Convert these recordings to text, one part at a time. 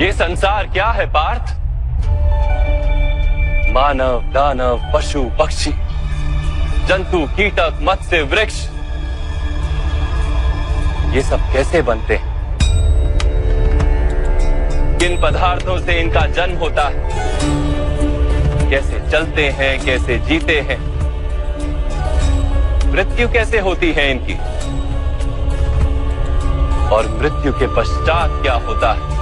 ये संसार क्या है पार्थ? मानव, दानव, पशु, पक्षी, जंतु, कीटक, मत्स्य, वृक्ष, ये सब कैसे बनते हैं? किन पदार्थों से इनका जन्म होता है? कैसे चलते हैं, कैसे जीते हैं? मृत्यु कैसे होती है इनकी? और मृत्यु के पश्चात क्या होता है?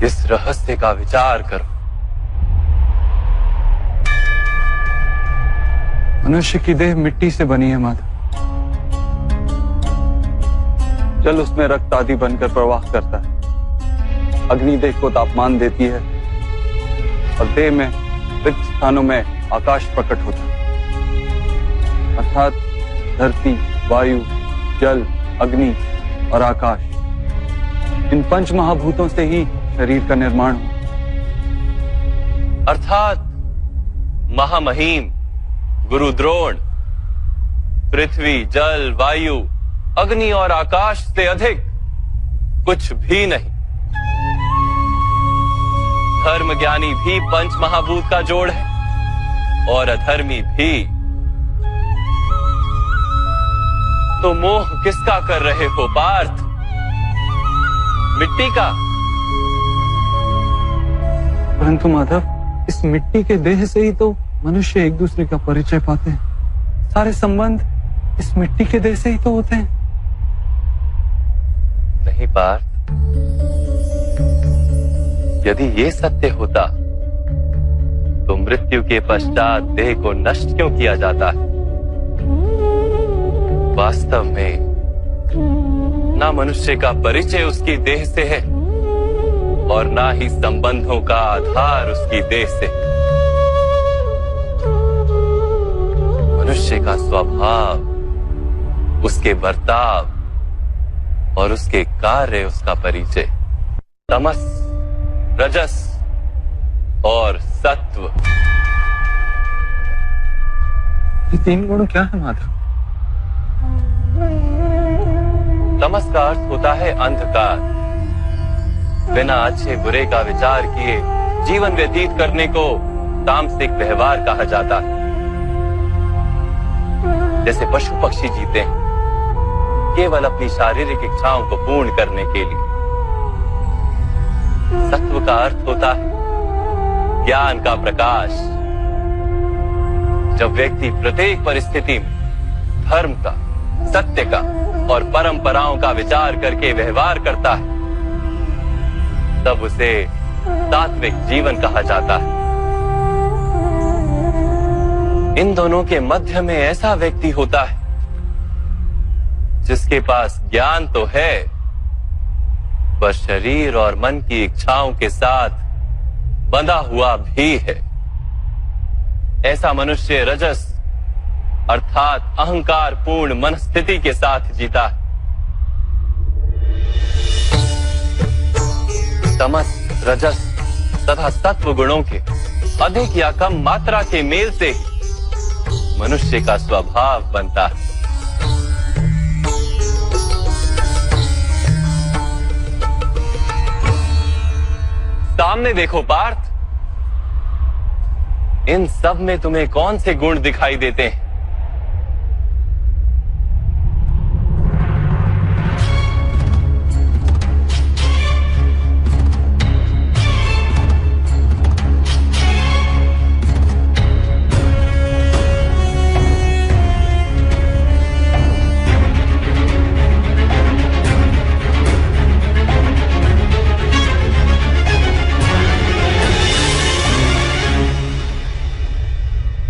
इस रहस्य का विचार करो। मनुष्य की देह मिट्टी से बनी है माधव। जल उसमें रक्त आदि बनकर प्रवाह करता है। अग्नि देह को तापमान देती है और देह में रिक्त स्थानों में आकाश प्रकट होता है। अर्थात धरती, वायु, जल, अग्नि और आकाश, इन पंच महाभूतों से ही शरीर का निर्माण हो। अर्थात महामहिम गुरु द्रोण पृथ्वी, जल, वायु, अग्नि और आकाश से अधिक कुछ भी नहीं। धर्म ज्ञानी भी पंच महाभूत का जोड़ है और अधर्मी भी। तो मोह किसका कर रहे हो पार्थ? मिट्टी का? परंतु माधव, इस मिट्टी के देह से ही तो मनुष्य एक दूसरे का परिचय पाते हैं। सारे संबंध इस मिट्टी के देह से ही तो होते हैं। नहीं पार्थ, यदि ये सत्य होता तो मृत्यु के पश्चात देह को नष्ट क्यों किया जाता है? वास्तव में ना मनुष्य का परिचय उसकी देह से है और ना ही संबंधों का आधार उसकी देह से। मनुष्य का स्वभाव, उसके बर्ताव और उसके कार्य उसका परिचय। तमस, रजस और सत्व, ये तीन गुण क्या है माधव? तमस का अर्थ होता है अंधकार। बिना अच्छे बुरे का विचार किए जीवन व्यतीत करने को तामसिक व्यवहार कहा जाता है। जैसे पशु पक्षी जीते हैं केवल अपनी शारीरिक इच्छाओं को पूर्ण करने के लिए। सत्व का अर्थ होता है ज्ञान का प्रकाश। जब व्यक्ति प्रत्येक परिस्थिति में धर्म का, सत्य का और परंपराओं का विचार करके व्यवहार करता है, तब उसे सात्विक जीवन कहा जाता है। इन दोनों के मध्य में ऐसा व्यक्ति होता है जिसके पास ज्ञान तो है पर शरीर और मन की इच्छाओं के साथ बंधा हुआ भी है। ऐसा मनुष्य रजस अर्थात अहंकार पूर्ण मनस्थिति के साथ जीता है। तमस, रजस तथा सत्व गुणों के अधिक या कम मात्रा के मेल से ही मनुष्य का स्वभाव बनता है। सामने देखो पार्थ, इन सब में तुम्हें कौन से गुण दिखाई देते हैं?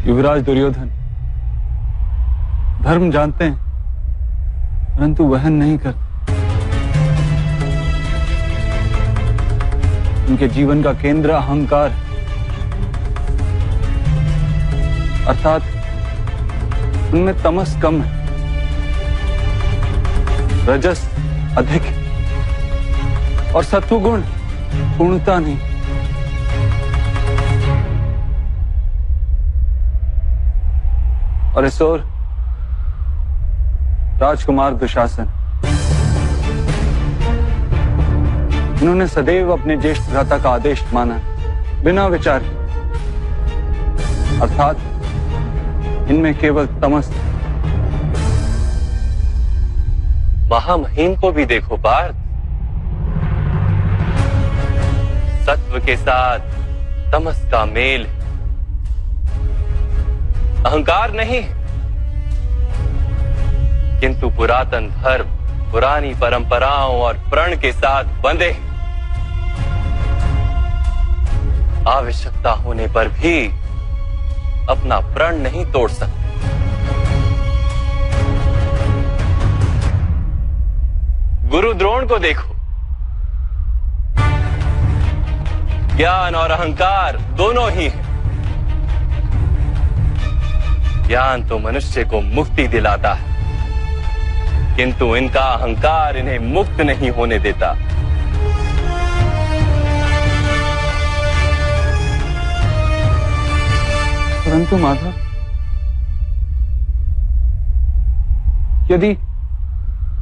युवराज दुर्योधन धर्म जानते हैं परंतु वहन नहीं करते। उनके जीवन का केंद्र अहंकार, अर्थात उनमें तमस कम है, रजस अधिक है और सत्वगुण पूर्णता नहीं। और इस ओर राजकुमार दुशासन। उन्होंने सदैव अपने ज्येष्ठ भ्राता का आदेश माना बिना विचार के, अर्थात इनमें केवल तमस। महामहिम को भी देखो पार्थ, सत्व के साथ तमस का मेल है। अहंकार नहीं, किंतु पुरातन धर्म, पुरानी परंपराओं और प्रण के साथ बंधे, आवश्यकता होने पर भी अपना प्रण नहीं तोड़ सकते। गुरु द्रोण को देखो, ज्ञान और अहंकार दोनों ही हैं। ज्ञान तो मनुष्य को मुक्ति दिलाता है, किंतु इनका अहंकार इन्हें मुक्त नहीं होने देता। परंतु माधव,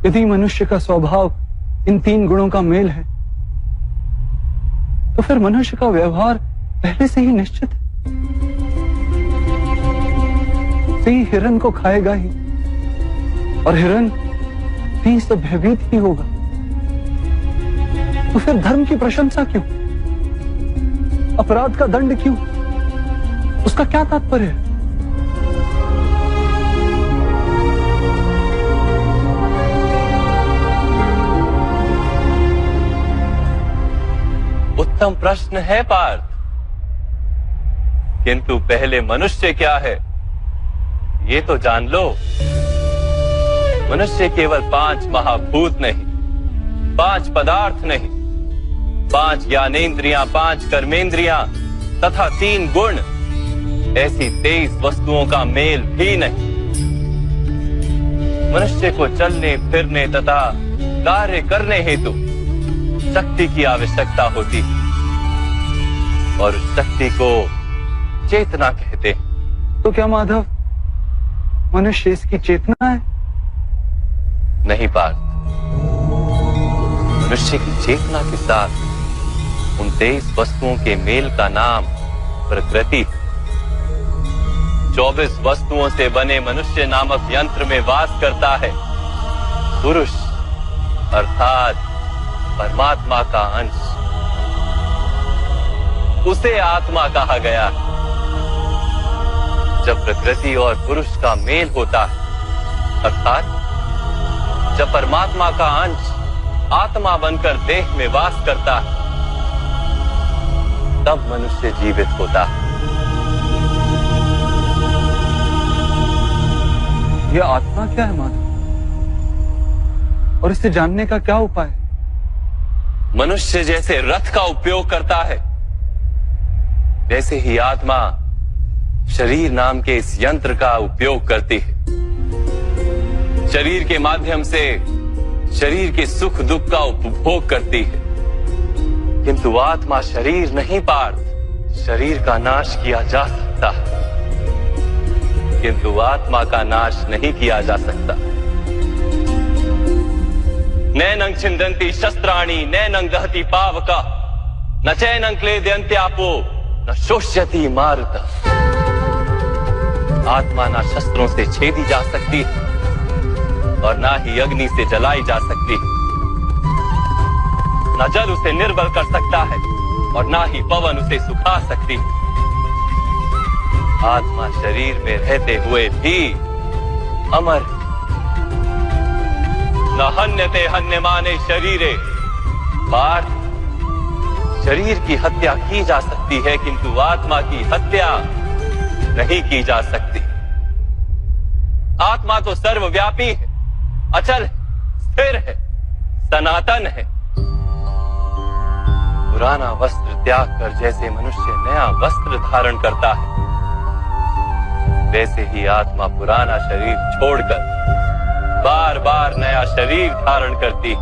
यदि मनुष्य का स्वभाव इन तीन गुणों का मेल है, तो फिर मनुष्य का व्यवहार पहले से ही निश्चित है। सिंह हिरन को खाएगा ही, और हिरन सिंह से भयभीत ही होगा। तो फिर धर्म की प्रशंसा क्यों? अपराध का दंड क्यों? उसका क्या तात्पर्य है? उत्तम प्रश्न है पार्थ, किंतु पहले मनुष्य क्या है ये तो जान लो। मनुष्य केवल 5 महाभूत नहीं, 5 पदार्थ नहीं, 5 ज्ञानेंद्रियां, 5 कर्मेंद्रियां तथा 3 गुण, ऐसी 23 वस्तुओं का मेल भी नहीं। मनुष्य को चलने फिरने तथा कार्य करने हेतु शक्ति की आवश्यकता होती है, और उस शक्ति को चेतना कहते हैं। तो क्या माधव, मनुष्य इसकी चेतना है? नहीं पार्थ, मनुष्य की चेतना के साथ उन 23 वस्तुओं के मेल का नाम प्रकृति। 24 वस्तुओं से बने मनुष्य नामक यंत्र में वास करता है पुरुष, अर्थात परमात्मा का अंश। उसे आत्मा कहा गया है। जब प्रकृति और पुरुष का मेल होता है, अर्थात जब परमात्मा का अंश आत्मा बनकर देह में वास करता है, तब मनुष्य जीवित होता है। यह आत्मा क्या है माधव, और इसे जानने का क्या उपाय है? मनुष्य जैसे रथ का उपयोग करता है, वैसे ही आत्मा शरीर नाम के इस यंत्र का उपयोग करती है। शरीर के माध्यम से शरीर के सुख दुख का उपभोग करती है, किंतु आत्मा शरीर नहीं पार्थ। शरीर का नाश किया जा सकता है, किंतु आत्मा का नाश नहीं किया जा सकता। नैनं छिन्दन्ति शस्त्राणि नैनं दहति पावका, न चैनं क्लेदयन्त्यापो न शोष्यति मारुतः। आत्मा ना शस्त्रों से छेदी जा सकती है और ना ही अग्नि से जलाई जा सकती है। न जल उसे निर्बल कर सकता है और ना ही पवन उसे सुखा सकती है। आत्मा शरीर में रहते हुए भी अमर। न हन्यते हन्यमाने शरीरे। पार्थ, शरीर की हत्या की जा सकती है, किंतु आत्मा की हत्या नहीं की जा सकती। आत्मा तो सर्वव्यापी है, अचल है, स्थिर है, सनातन है। पुराना वस्त्र त्याग कर जैसे मनुष्य नया वस्त्र धारण करता है, वैसे ही आत्मा पुराना शरीर छोड़कर बार बार नया शरीर धारण करती है।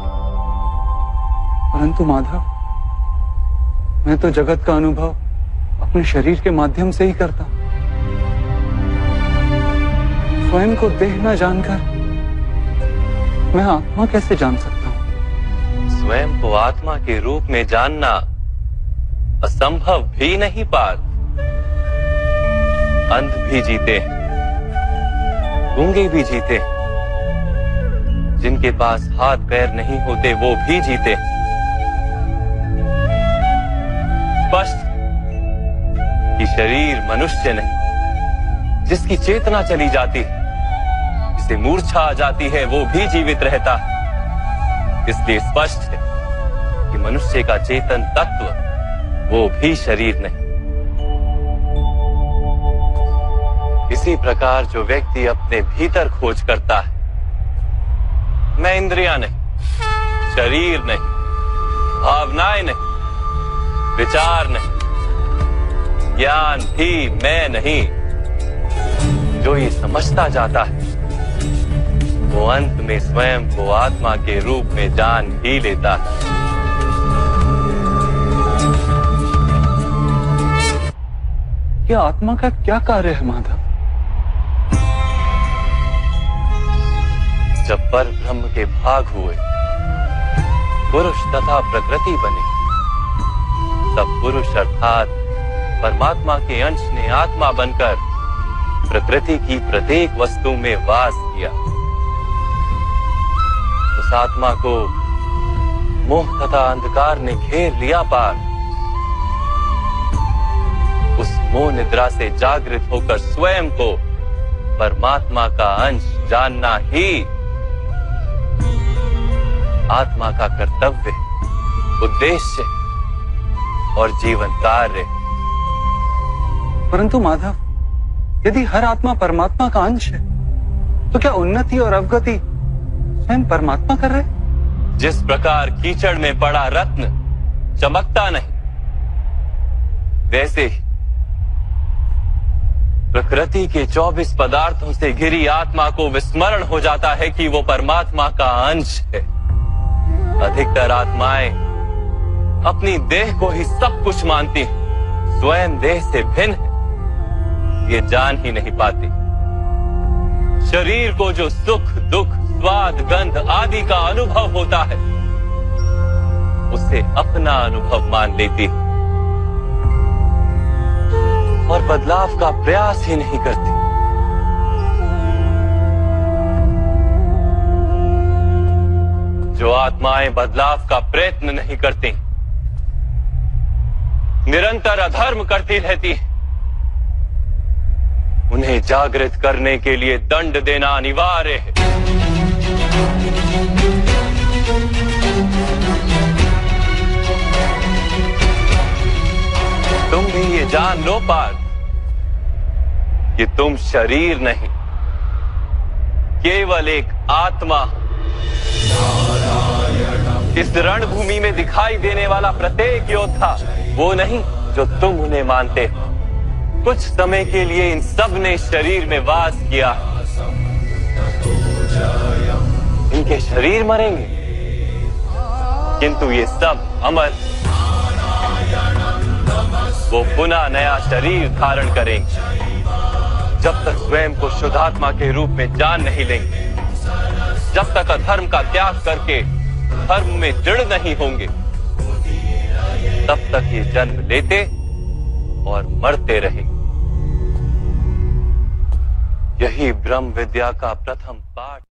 परंतु माधव, मैं तो जगत का अनुभव अपने शरीर के माध्यम से ही करता हूं। स्वयं को देह न जानकर मैं आत्मा कैसे जान सकता हूं? स्वयं को आत्मा के रूप में जानना असंभव भी नहीं पार्थ। अंध भी जीते हैं, गूंगे भी जीते हैं, जिनके पास हाथ पैर नहीं होते वो भी जीते हैं। स्पष्ट कि शरीर मनुष्य नहीं, जिसकी चेतना चली जाती है, जिसे मूर्छा आ जाती है, वो भी जीवित रहता है। इसलिए स्पष्ट है कि मनुष्य का चेतन तत्व वो भी शरीर नहीं। इसी प्रकार जो व्यक्ति अपने भीतर खोज करता है, मैं इंद्रियां नहीं, शरीर नहीं, भावनाएं नहीं, विचार नहीं, ज्ञान भी मैं नहीं, जो ये समझता जाता है वो अंत में स्वयं को आत्मा के रूप में जान ही लेता है। ये आत्मा का क्या कार्य है माधव? जब पर ब्रह्म के भाग हुए, पुरुष तथा प्रकृति बने, तब पुरुष अर्थात परमात्मा के अंश ने आत्मा बनकर प्रकृति की प्रत्येक वस्तु में वास किया। उस आत्मा को मोह तथा अंधकार ने घेर लिया पार। उस मोह निद्रा से जागृत होकर स्वयं को परमात्मा का अंश जानना ही आत्मा का कर्तव्य, उद्देश्य और जीवन कार्य। परंतु माधव, यदि हर आत्मा परमात्मा का अंश है, तो क्या उन्नति और अवगति स्वयं परमात्मा कर रहे? जिस प्रकार कीचड़ में पड़ा रत्न चमकता नहीं, वैसे ही प्रकृति के 24 पदार्थों से घिरी आत्मा को विस्मरण हो जाता है कि वो परमात्मा का अंश है। अधिकतर आत्माएं अपनी देह को ही सब कुछ मानती हैं, स्वयं देह से भिन्न है ये जान ही नहीं पाती। शरीर को जो सुख, दुख, स्वाद, गंध आदि का अनुभव होता है, उसे अपना अनुभव मान लेती है और बदलाव का प्रयास ही नहीं करती। जो आत्माएं बदलाव का प्रयत्न नहीं करती, निरंतर अधर्म करती रहती हैं, उन्हें जागृत करने के लिए दंड देना अनिवार्य है। तुम भी ये जान लो पार्थ कि तुम शरीर नहीं, केवल एक आत्मा। इस रणभूमि में दिखाई देने वाला प्रत्येक योद्धा वो नहीं जो तुम उन्हें मानते हो। कुछ समय के लिए इन सब ने शरीर में वास किया, इनके शरीर मरेंगे, किंतु ये सब अमर, वो पुनः नया शरीर धारण करेंगे। जब तक स्वयं को शुद्धात्मा के रूप में जान नहीं लेंगे, जब तक अधर्म का त्याग करके धर्म में दृढ़ नहीं होंगे, तब तक ये जन्म लेते और मरते रहेंगे। यही ब्रह्म विद्या का प्रथम पाठ।